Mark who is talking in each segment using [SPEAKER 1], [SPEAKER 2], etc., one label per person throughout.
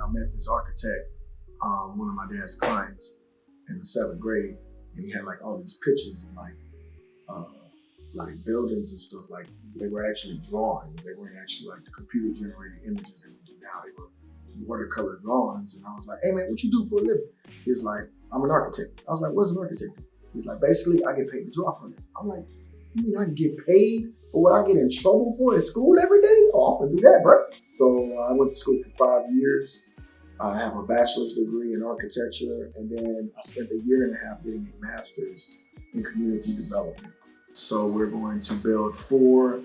[SPEAKER 1] I met this architect, one of my dad's clients in the 7th grade, and he had like all these pictures of like buildings and stuff. Like they were actually drawings. They weren't actually like the computer generated images that we do now. They were watercolor drawings. And I was like, hey man, what you do for a living? He was like, I'm an architect. I was like, what's an architect do? He's like, basically I get paid to draw for a living. I'm like, you mean I can get paid for what I get in trouble for in school every day? Oh, I'm gonna do that, bro. So I went to school for 5 years. I have a bachelor's degree in architecture, and then I spent a year and a half getting a master's in community development. So we're going to build 4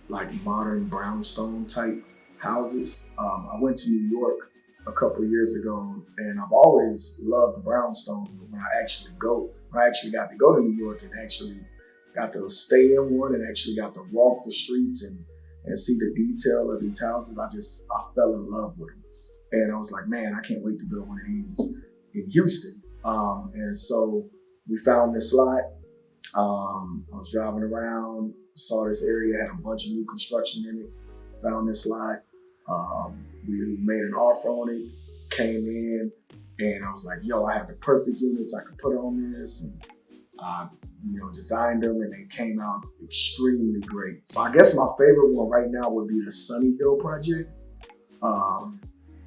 [SPEAKER 1] like modern brownstone type houses. I went to New York a couple of years ago, and I've always loved brownstones, but when I actually got to go to New York and actually got to stay in one and actually got to walk the streets and see the detail of these houses, I fell in love with them. And I was like, man, I can't wait to build one of these in Houston. And so we found this lot. I was driving around, saw this area, had a bunch of new construction in it, found this lot. We made an offer on it, came in, and I was like, yo, I have the perfect units I could put on this. And I, designed them, and they came out extremely great. So I guess my favorite one right now would be the Sunny Hill project.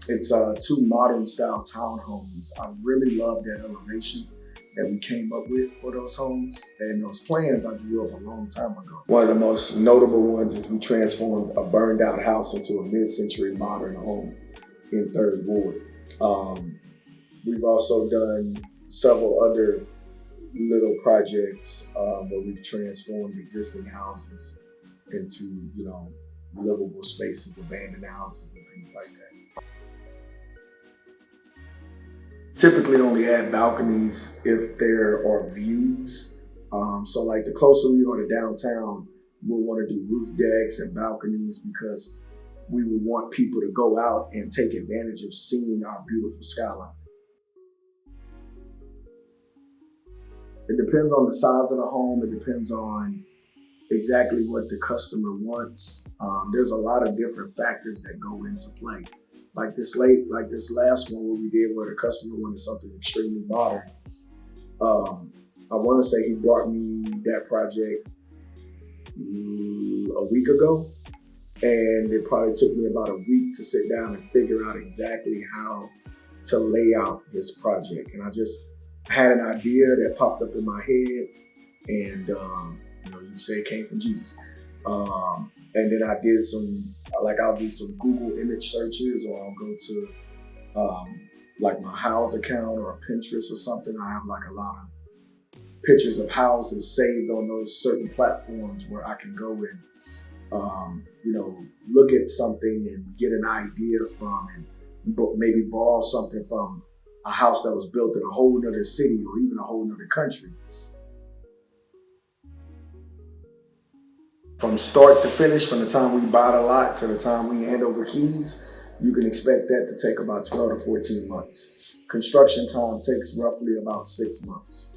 [SPEAKER 1] It's 2 modern style townhomes. I really love that elevation that we came up with for those homes. And those plans I drew up a long time ago. One of the most notable ones is we transformed a burned out house into a mid-century modern home in 3rd Ward. We've also done several other little projects where we've transformed existing houses into, livable spaces, abandoned houses and things like that. Typically only add balconies if there are views. So like the closer we are to downtown, we'll want to do roof decks and balconies because we would want people to go out and take advantage of seeing our beautiful skyline. It depends on the size of the home. It depends on exactly what the customer wants. There's a lot of different factors that go into play. Like this last one where the customer wanted something extremely modern. I want to say he brought me that project a week ago, and it probably took me about a week to sit down and figure out exactly how to lay out his project. And I just had an idea that popped up in my head, and you say it came from Jesus. And then I did I'll do some Google image searches, or I'll go to like my House account or Pinterest or something. I have like a lot of pictures of houses saved on those certain platforms where I can go and, look at something and get an idea from, and maybe borrow something from a house that was built in a whole nother city or even a whole nother country. From start to finish, from the time we buy the lot to the time we hand over keys, you can expect that to take about 12 to 14 months. Construction time takes roughly about 6 months.